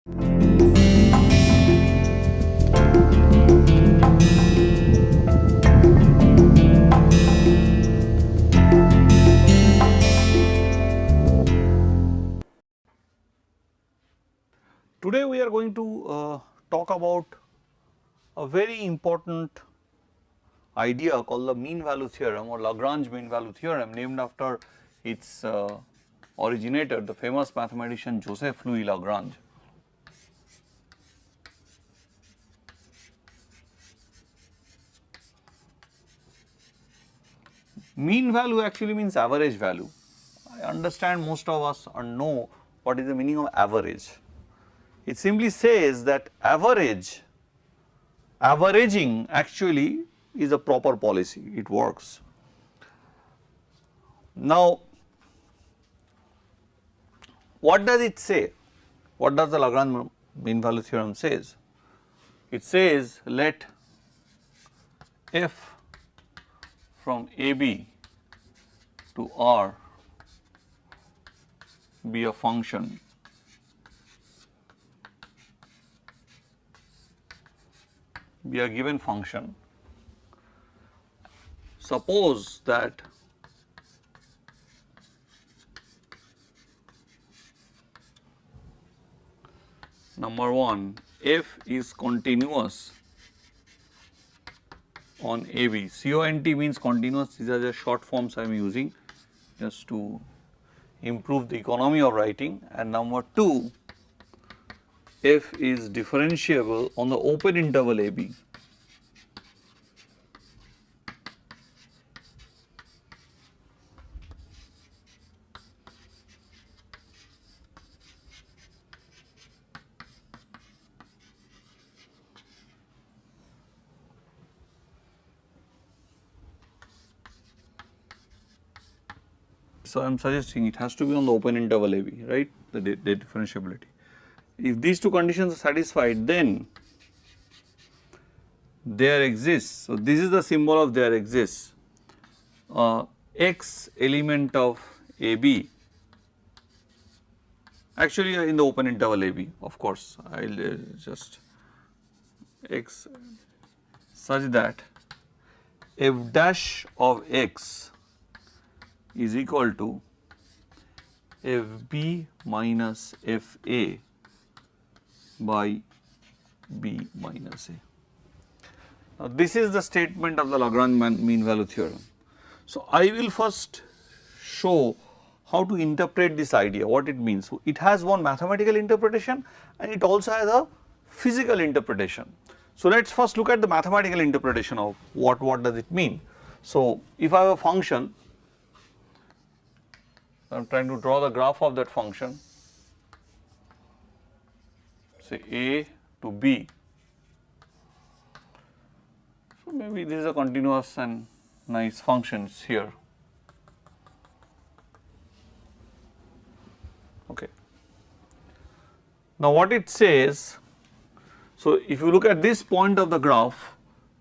Today we are going to talk about a very important idea called the mean value theorem or Lagrange mean value theorem, named after its originator, the famous mathematician Joseph Louis Lagrange. Mean value actually means average value. I understand most of us know what is the meaning of average. It simply says that averaging actually is a proper policy, it works. Now, what does it say? What does the Lagrange mean value theorem says? It says let f from AB to R be a function be a given function. Suppose that number 1, f is continuous on AB. CONT means continuous, these are the short forms I am using just to improve the economy of writing. And number 2, f is differentiable on the open interval AB. So, I am suggesting it has to be on the open interval AB, right, the differentiability. If these two conditions are satisfied, then there exists, so this is the symbol of there exists, x element of AB, actually in the open interval AB, of course, I will just x such that f dash of x is equal to fb minus fa by b minus a. Now, this is the statement of the Lagrange mean value theorem. So, I will first show how to interpret this idea, what it means. So, it has one mathematical interpretation and it also has a physical interpretation. So, let us first look at the mathematical interpretation of what does it mean. So, if I have a function, I am trying to draw the graph of that function, say A to B. So, maybe this is a continuous and nice functions here. Okay. Now, what it says, so if you look at this point of the graph,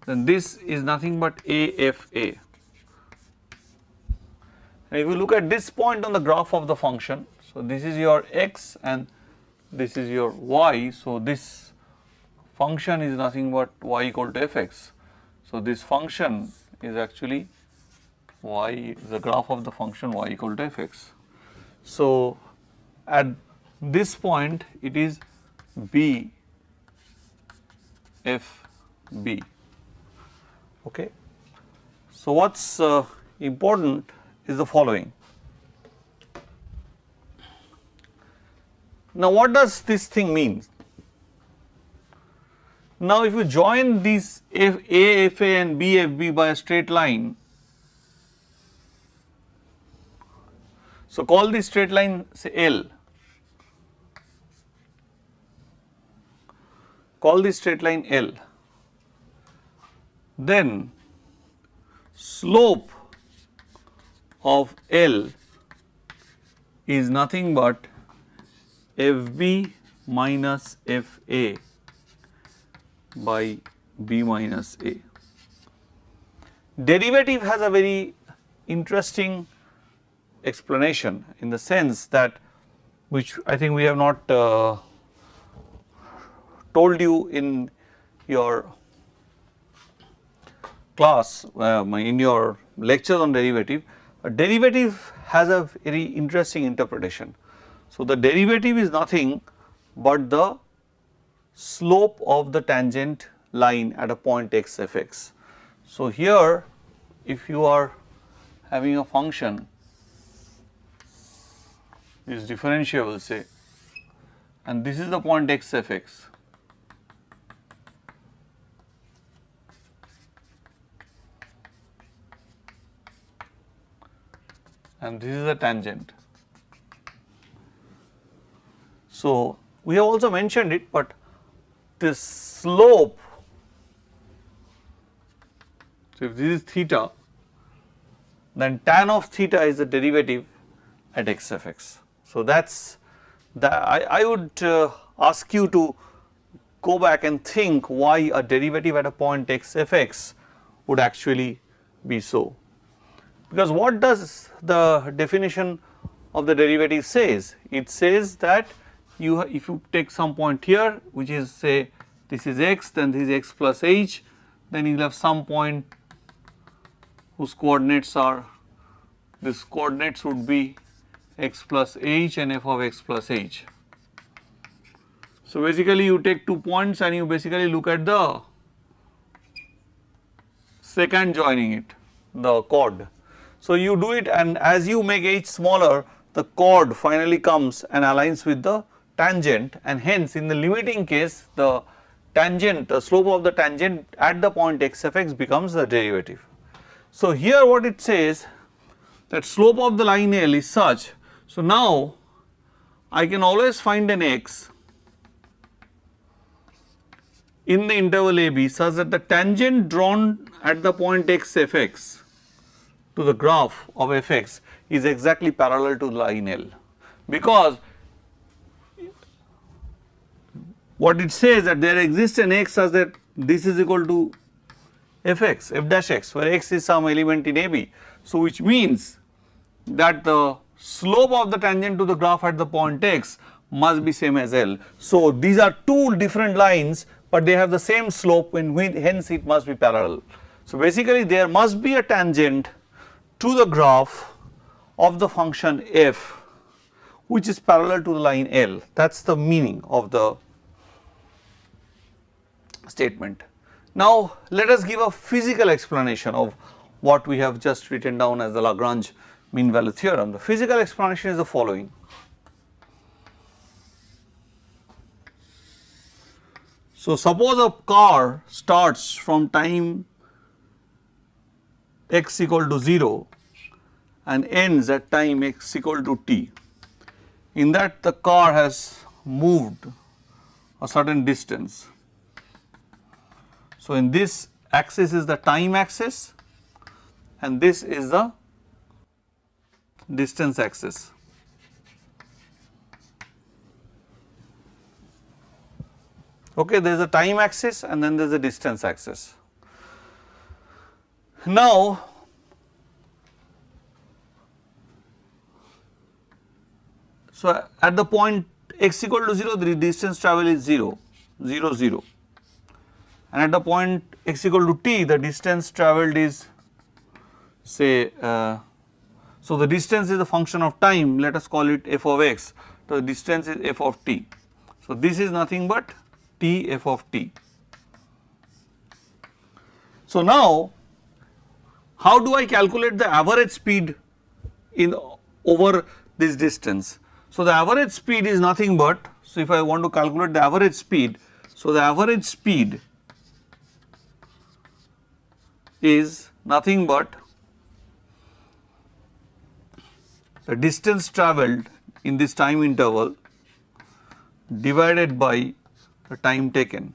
then this is nothing but AFA. And if you look at this point on the graph of the function, so this is your x and this is your y. So, this function is nothing but y equal to fx. So, this function is actually y, the graph of the function y equal to fx. So, at this point it is b f b. Okay. So, what is important is the following. Now, what does this thing mean? Now, if you join these A FA and B FB by a straight line, so call this straight line say L, call this straight line L, then slope of L is nothing but FB minus FA by B minus A. Derivative has a very interesting explanation in the sense that, which I think we have not told you in your class, in your lectures on derivative, a derivative has a very interesting interpretation. So, the derivative is nothing but the slope of the tangent line at a point x f x. So, here if you are having a function is differentiable say, and this is the point x f x, and this is the tangent. So, we have also mentioned it, but this slope, so if this is theta, then tan of theta is the derivative at x f x. So, that is I would ask you to go back and think why a derivative at a point x f x would actually be so. Because what does the definition of the derivative says? It says that if you take some point here which is say this is x, then this is x plus h, then you will have some point whose coordinates are, this coordinates would be x plus h and f of x plus h. So, basically you take 2 points and you basically look at the secant joining it, the chord. So, you do it, and as you make h smaller, the chord finally comes and aligns with the tangent, and hence in the limiting case the tangent, the slope of the tangent at the point x f x becomes the derivative. So, here what it says that slope of the line L is such. So, now I can always find an x in the interval a b such that the tangent drawn at the point x f x to the graph of f x is exactly parallel to the line L, because what it says that there exists an x such that this is equal to f x, f dash x, where x is some element in a b. So, which means that the slope of the tangent to the graph at the point x must be same as L. So, these are two different lines, but they have the same slope, and hence it must be parallel. So, basically there must be a tangent to the graph of the function f which is parallel to the line L. That is the meaning of the statement. Now, let us give a physical explanation of what we have just written down as the Lagrange mean value theorem. The physical explanation is the following. So, suppose a car starts from time x equal to 0 and ends at time x equal to t. In that the car has moved a certain distance. So, in this axis is the time axis and this is the distance axis. Okay, there is a time axis and then there is a distance axis. Now, so at the point x equal to 0, the distance travel is 0, 0, 0, and at the point x equal to t, the distance travelled is say, so the distance is a function of time, let us call it f of x, so the distance is f of t. So, this is nothing but t f of t. So, now how do I calculate the average speed in over this distance? So, the average speed is nothing but, so if I want to calculate the average speed, so the average speed is nothing but the distance travelled in this time interval divided by the time taken.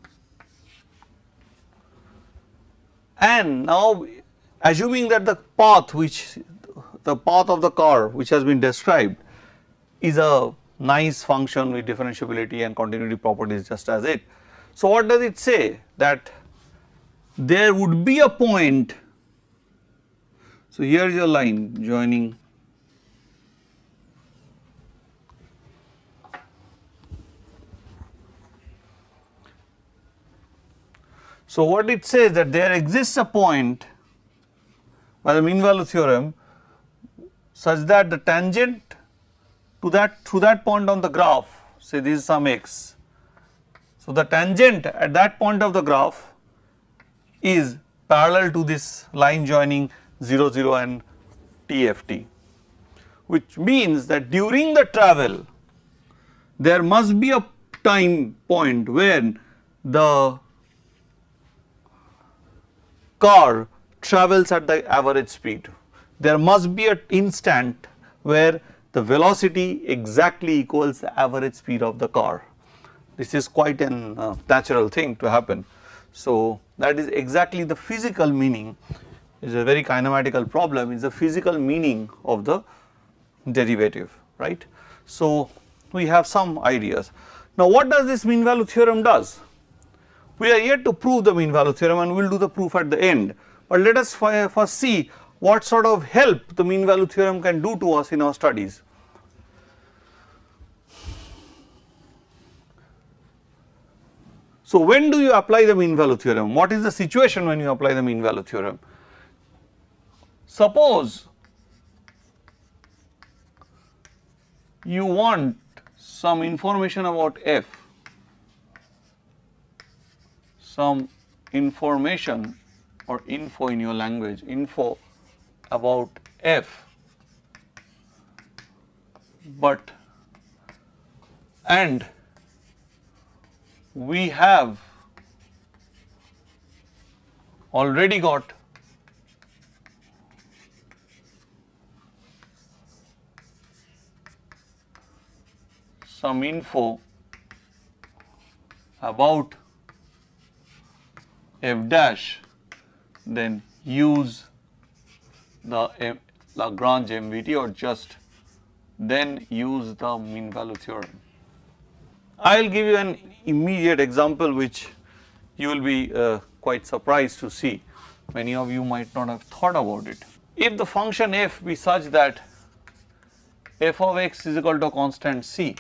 And now, assuming that the path of the car which has been described is a nice function with differentiability and continuity properties just as it. So, what does it say? That there would be a point, so here is your line joining So, what it says that there exists a point by the mean value theorem such that the tangent to that through that point on the graph, say this is some x. So, the tangent at that point of the graph is parallel to this line joining 0 0 and TFT, which means that during the travel there must be a time point when the car travels at the average speed. There must be an instant where the velocity exactly equals the average speed of the car. This is quite an natural thing to happen. So, that is exactly the physical meaning. It is a very kinematical problem, it is the physical meaning of the derivative, right. So, we have some ideas. Now, what does this mean value theorem does? We are yet to prove the mean value theorem and we will do the proof at the end, but let us first see what sort of help the mean value theorem can do to us in our studies. So, when do you apply the mean value theorem? What is the situation when you apply the mean value theorem? Suppose you want some information about f, some information or info in your language, info about f, and we have already got some info about f dash, then use the Lagrange MVT or just then use the mean value theorem. I will give you an immediate example which you will be quite surprised to see. Many of you might not have thought about it. If the function f be such that f of x is equal to a constant c,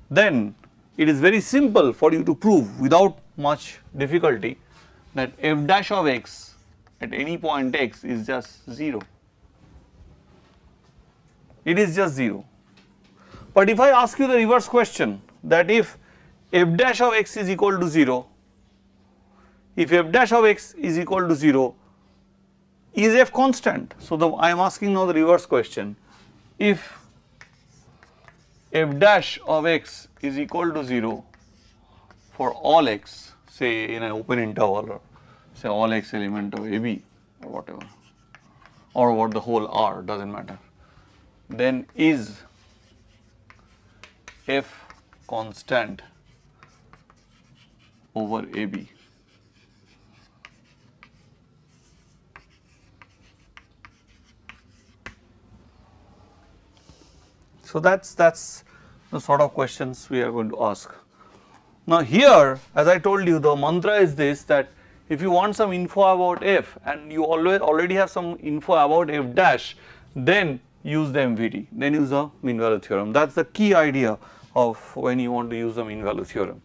then it is very simple for you to prove without much difficulty that f dash of x at any point x is just 0. It is just 0. But if I ask you the reverse question, that if f dash of x is equal to 0, if f dash of x is equal to 0, is f constant? So, I am asking now the reverse question. If f dash of x is equal to 0 for all x, say in an open interval, or say all x element of AB or whatever, or what the whole R, does not matter, then is f constant over AB. So, that is the sort of questions we are going to ask. Now, here as I told you, the mantra is this, that if you want some info about f and you already have some info about f dash, then use the MVT, then use the mean value theorem. That is the key idea of when you want to use the mean value theorem.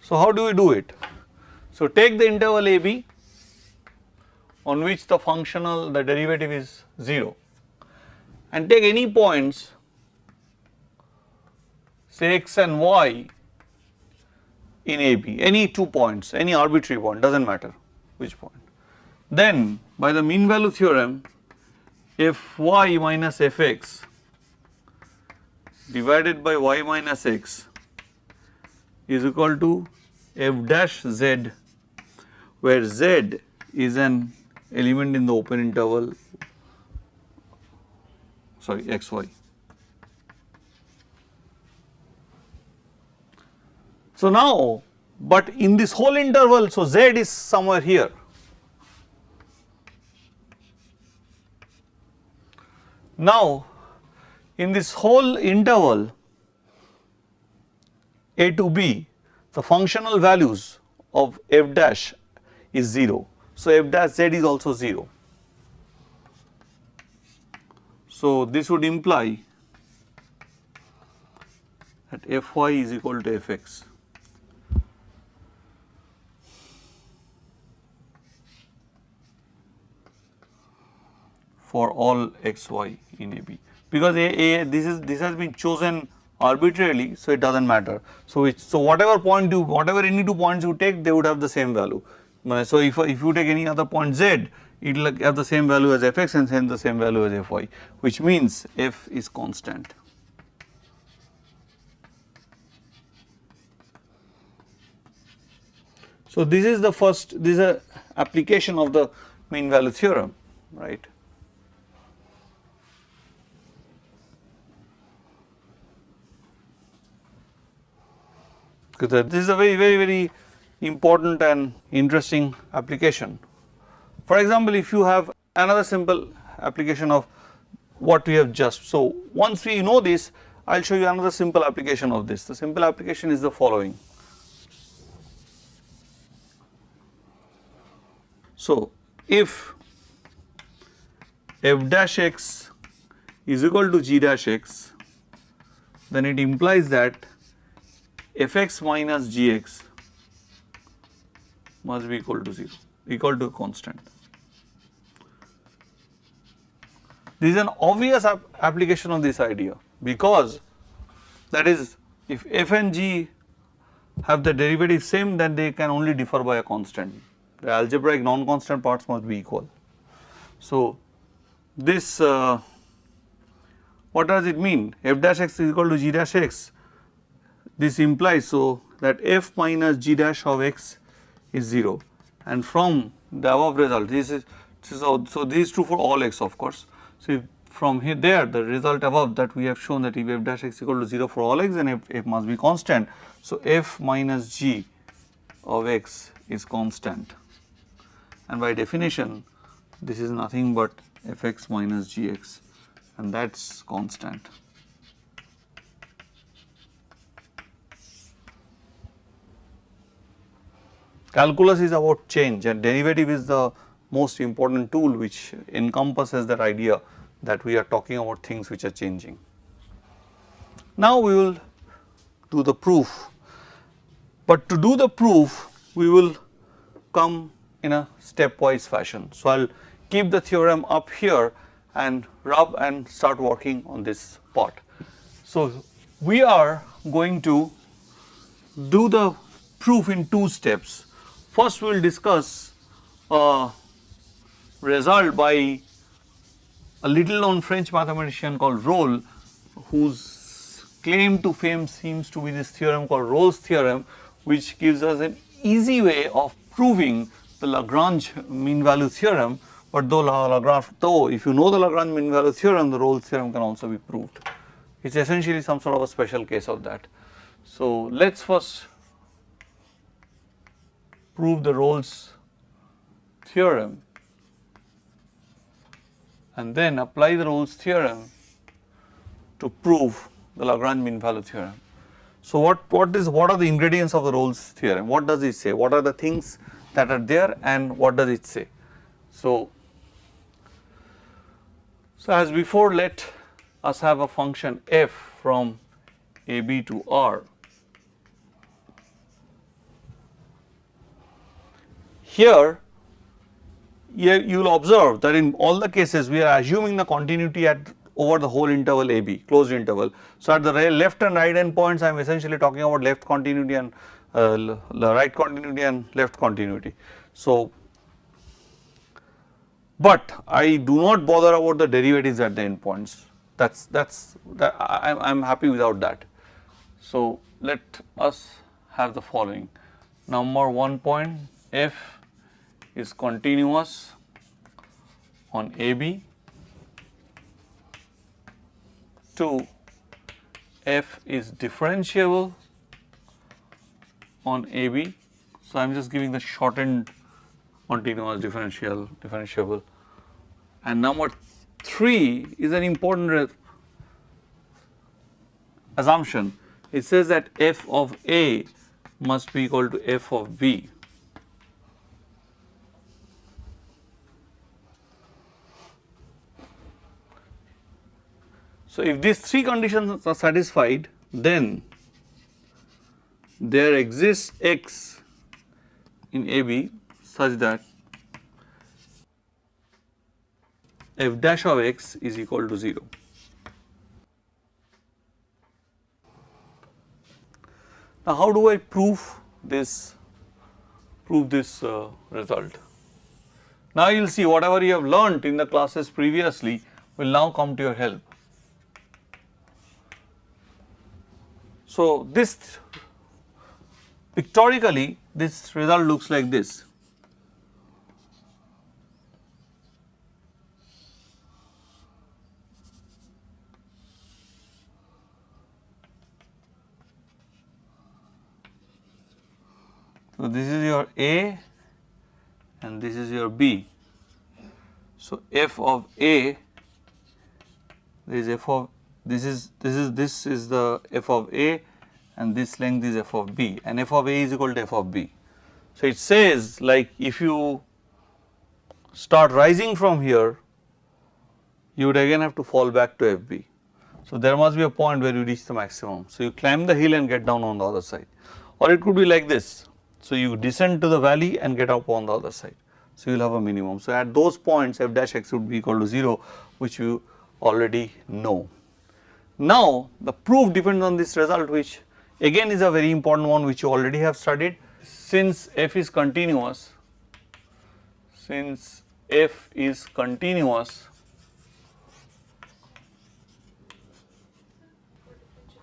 So, how do we do it? So, take the interval AB on which the derivative is 0, and take any points, say x and y in AB, any 2 points, any arbitrary point, does not matter which point. Then by the mean value theorem, fy minus fx divided by y minus x is equal to f dash z, where z is an element in the open interval, sorry, xy. So, now, but in this whole interval, so z is somewhere here. Now, in this whole interval a to b, the functional values of f dash is 0. So, f dash z is also 0. So, this would imply that Fy is equal to Fx. For all xy in AB, because this has been chosen arbitrarily, so it does not matter. So, whatever point whatever any two points you take, they would have the same value. So, if you take any other point z, it will have the same value as Fx and hence the same value as Fy, which means F is constant. So, this is the first, this is a application of the mean value theorem, right. Because this is a very important and interesting application. For example, if you have another simple application of what we have just, so once we know this, I will show you another simple application of this. The simple application is the following. So, if f dash x is equal to g dash x, then it implies that fx minus gx must be equal to 0, equal to constant. This is an obvious application of this idea, because that is, if f and g have the derivative same, then they can only differ by a constant. The algebraic non-constant parts must be equal. So, this what does it mean? F dash x is equal to g dash x. This implies so that f minus g dash of x is 0, and from the above result, this is so this is true for all x, of course. So, if from here there the result above that we have shown that if f dash x equal to 0 for all x, then f must be constant. So, f minus g of x is constant, and by definition this is nothing but fx minus gx, and that is constant. Calculus is about change, and derivative is the most important tool which encompasses that idea that we are talking about things which are changing. Now, we will do the proof, but to do the proof we will come in a stepwise fashion. So, I will keep the theorem up here and rub and start working on this part. So, we are going to do the proof in two steps. First, we will discuss a result by a little known French mathematician called Rolle, whose claim to fame seems to be this theorem called Rolle's theorem, which gives us an easy way of proving the Lagrange mean value theorem. But though if you know the Lagrange mean value theorem, the Rolle's theorem can also be proved. It is essentially some sort of a special case of that. So, let us first prove the Rolle's theorem and then apply the Rolle's theorem to prove the Lagrange mean value theorem. So, what are the ingredients of the Rolle's theorem? What does it say? What are the things that are there, and what does it say? So, as before, let us have a function f from AB to R. Here you will observe that in all the cases we are assuming the continuity at over the whole interval AB, closed interval. So, at the left and right end points I am essentially talking about left continuity and right continuity and left continuity. So, but I do not bother about the derivatives at the end points, I am happy without that. So, let us have the following. Number 1 point, f is continuous on AB. 2, f is differentiable on AB. So, I am just giving the shortened continuous differentiable. And number 3 is an important assumption. It says that f of A must be equal to f of B. So, if these three conditions are satisfied, then there exists x in AB such that f dash of x is equal to 0. Now, how do I prove this result? Now, you will see whatever you have learnt in the classes previously will now come to your help. So, this pictorially this result looks like this. So, this is your A and this is your B. So, f of A, this is f of this is the f of A and this length is f of B, and f of A is equal to f of B. So, it says like if you start rising from here, you would again have to fall back to FB. So, there must be a point where you reach the maximum. So, you climb the hill and get down on the other side, or it could be like this. So, you descend to the valley and get up on the other side. So, you will have a minimum. So, at those points f dash x would be equal to 0, which you already know. Now, the proof depends on this result, which again is a very important one, which you already have studied. Since f is continuous,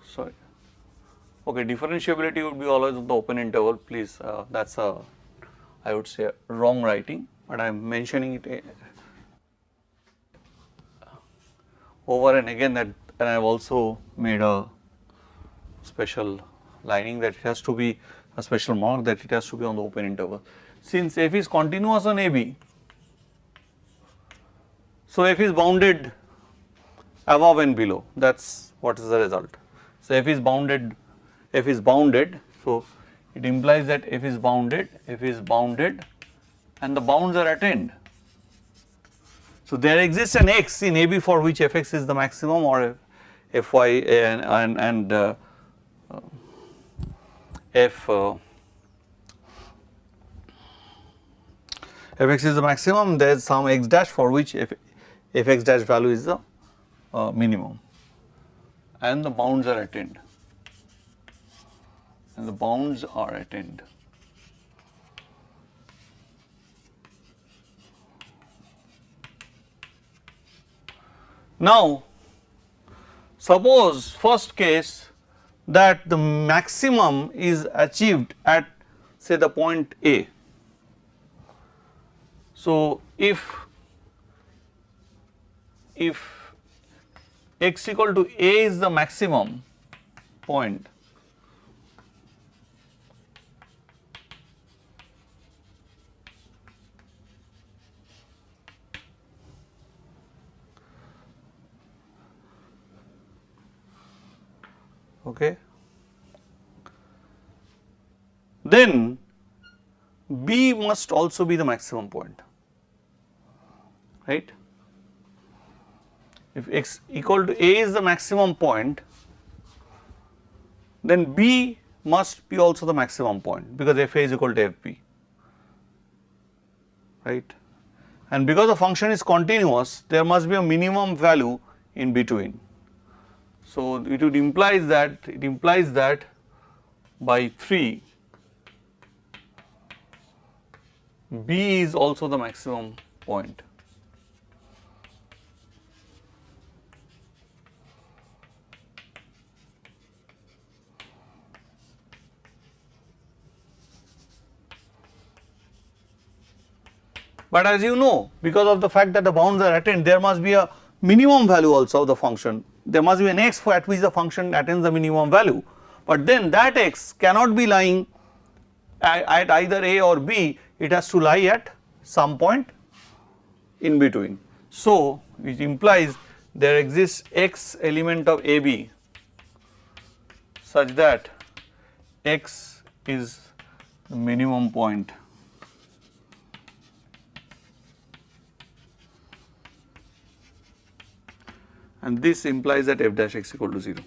sorry, okay, differentiability would be always on the open interval, please, that is a, I would say, wrong writing, but I am mentioning it over and again, that, and I have also made a special lining that it has to be a special mark, that it has to be on the open interval. Since f is continuous on AB, so f is bounded above and below, that is what is the result. So, f is bounded, so it implies that f is bounded and the bounds are attained. So, there exists an x in AB for which fx is the maximum, or fy and fx is the maximum, there is some x dash for which fx dash value is the minimum, and the bounds are attained, Now, suppose first case that the maximum is achieved at say the point A. So, if x equal to A is the maximum point, okay, then B must also be the maximum point, right. If x equal to A is the maximum point, then B must be also the maximum point, because f A is equal to f B, right, and because the function is continuous, there must be a minimum value in between. So, it would implies that by 3 B is also the maximum point. But as you know, because of the fact that the bounds are attained, there must be a minimum value also of the function. There must be an x for at which the function attains the minimum value, but then that x cannot be lying at either A or B, it has to lie at some point in between. So, which implies there exists x element of AB such that x is the minimum point. and this implies that f dash x equal to 0.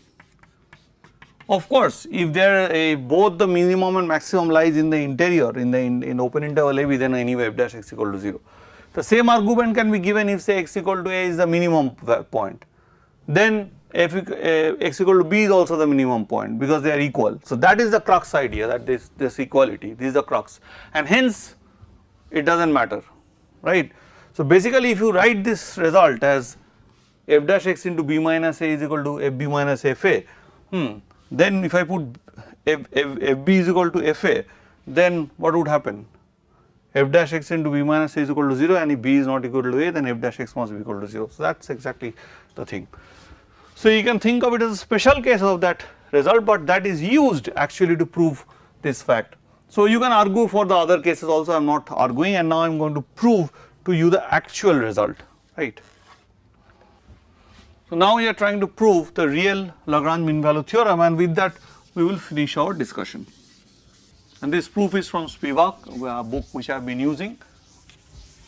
Of course, if there both the minimum and maximum lies in the interior in open interval AB, then anyway f dash x equal to 0. The same argument can be given if say x equal to a is the minimum point, then x equal to b is also the minimum point because they are equal. So that is the crux idea, that this equality, this is the crux, and hence it does not matter, right. So basically if you write this result as f dash x into b minus a is equal to f b minus f a, then if I put f b is equal to f a, then what would happen? F dash x into b minus a is equal to 0, and if b is not equal to a, then f dash x must be equal to 0. So that is exactly the thing. So you can think of it as a special case of that result, but that is used actually to prove this fact. So you can argue for the other cases also, I am not arguing, and now I am going to prove to you the actual result, right. So now we are trying to prove the real Lagrange mean value theorem, and with that we will finish our discussion. And this proof is from Spivak, a book which I have been using.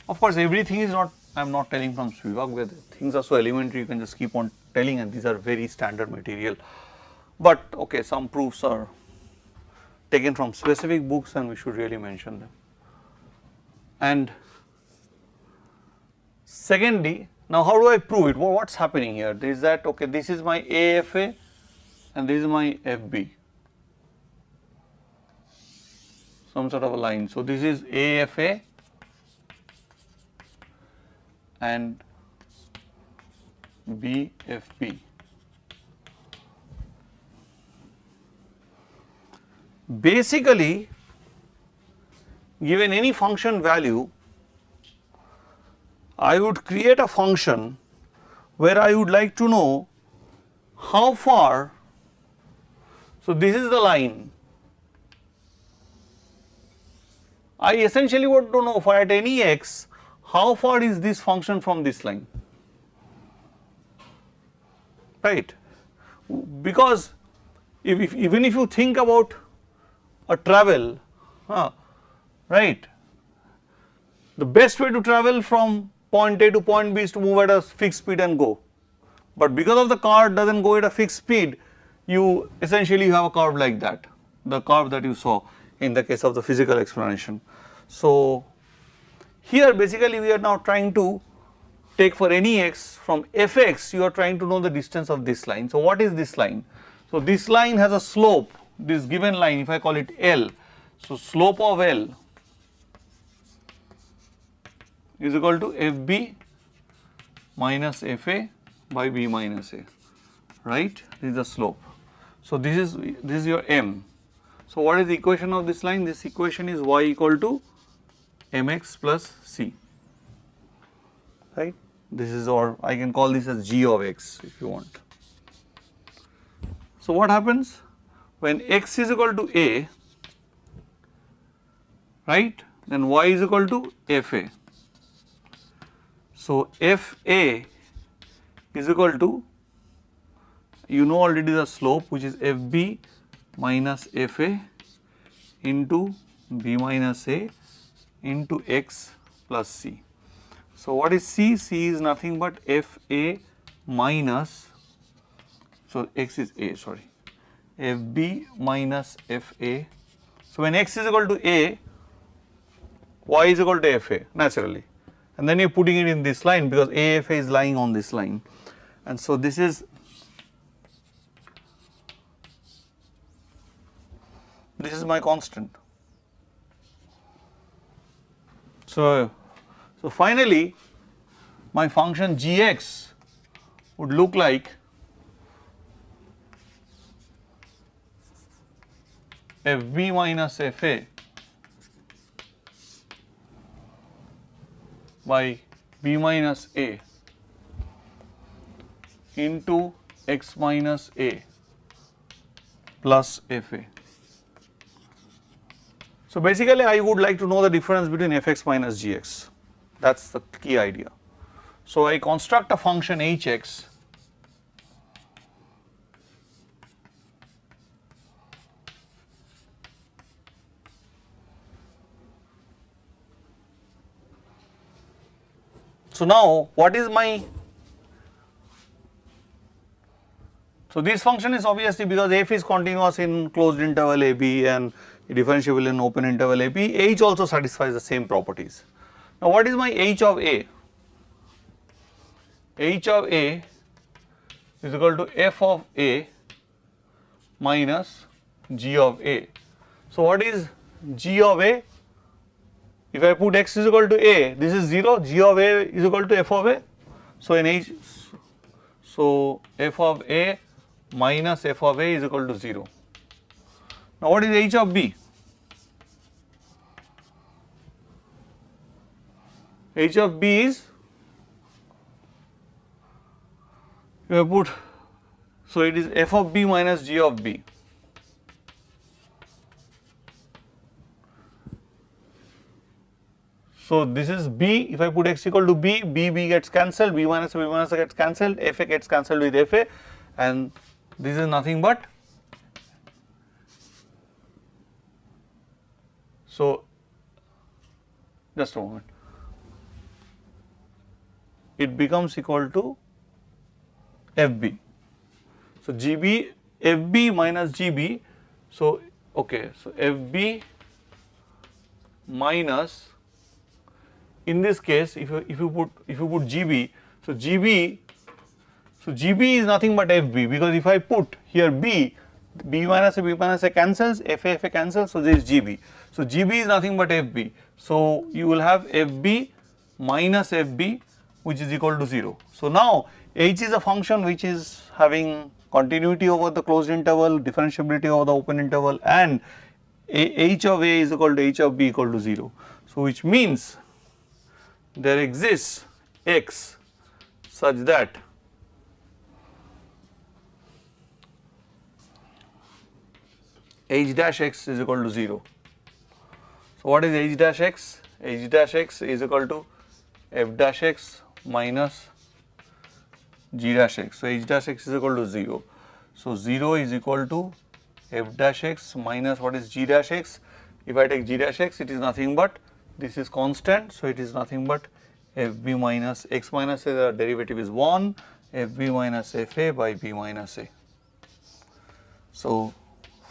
Of course, everything is not, I am not telling from Spivak, where things are so elementary you can just keep on telling, and these are very standard material. But okay, some proofs are taken from specific books and we should really mention them. And secondly, now how do I prove it? Well, what is happening here? This is that, okay, this is my AFA and this is my FB, some sort of a line. So this is AFA and BFB. Basically, given any function value, I would create a function where I would like to know how far, so this is the line. I essentially want to know for at any x, how far is this function from this line, right. Because even if you think about a travel, right, the best way to travel from point A to point B is to move at a fixed speed and go, but because of the car does not go at a fixed speed, you essentially have a curve like that, the curve that you saw in the case of the physical explanation. So here basically we are now trying to take for any x from fx, you are trying to know the distance of this line. So what is this line? So this line has a slope, this given line, if I call it L, so slope of L is equal to fb minus fa by b minus a, right, this is the slope. So this is your m. So what is the equation of this line? This equation is y equal to mx plus c, right. This is, or I can call this as g of x if you want. So what happens when x is equal to a, right, then y is equal to fa. So fa is equal to, you know already the slope, which is fb minus fa into b minus a into x plus c. So what is c? C is nothing but fa minus, so x is a, sorry, fb minus fa. So when x is equal to a, y is equal to fa naturally, and then you are putting it in this line because AFA is lying on this line, and so this is my constant. So finally my function gx would look like fb minus fa by b minus a into x minus a plus fa. So basically I would like to know the difference between fx minus gx, that is the key idea. So I construct a function hx So now what is my So, this function is obviously because f is continuous in closed interval a b and differentiable in open interval a b, h also satisfies the same properties. Now, what is my h of a? H of a is equal to f of a minus g of a. So, what is g of a? If I put x is equal to a, this is 0, g of a is equal to f of a. So, in h, so f of a minus f of a is equal to 0. Now, what is h of b? H of b is, you have put, so it is f of b minus g of b. So, this is b, if I put x equal to b, b gets cancelled, b minus a gets cancelled, f a gets cancelled with f a, and this is nothing but, so just a moment, it becomes equal to fb. So, gb, fb minus gb, so okay, so fb minus, in this case if you put gb, so gb is nothing but fb, because if I put here b minus a cancels, fa cancels, so this is gb. So, gb is nothing but fb. So, you will have fb minus fb which is equal to 0. So, now h is a function which is having continuity over the closed interval, differentiability over the open interval, and h of a is equal to h of b equal to 0. So, which means there exists x such that h dash x is equal to 0. So, what is h dash x? H dash x is equal to f dash x minus g dash x. So, h dash x is equal to 0. So, 0 is equal to f dash x minus what is g dash x. If I take g dash x, it is nothing but, this is constant. So, it is nothing but fb minus x minus a, the derivative is 1, fb minus fa by b minus a. So,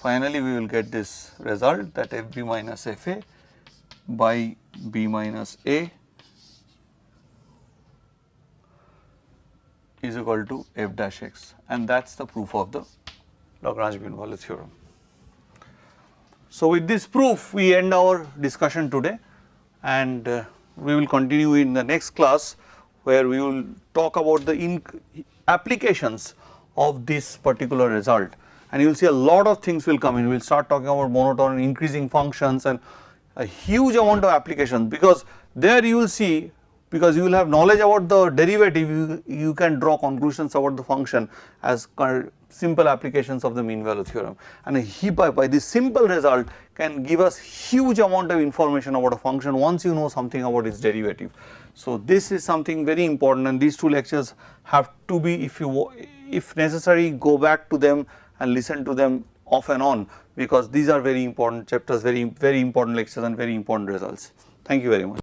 finally, we will get this result that fb minus fa by b minus a is equal to f dash x, and that is the proof of the Lagrange mean value theorem. So, with this proof we end our discussion today, and we will continue in the next class where we will talk about the applications of this particular result, and you will see a lot of things will come in. We will start talking about monotone, increasing functions, and a huge amount of applications, because there you will see, because you will have knowledge about the derivative, you can draw conclusions about the function as simple applications of the mean value theorem, and by this simple result can give us huge amount of information about a function once you know something about its derivative. So, this is something very important, and these two lectures have to be, if necessary, go back to them and listen to them off and on, because these are very important chapters, very important lectures and very important results. Thank you very much.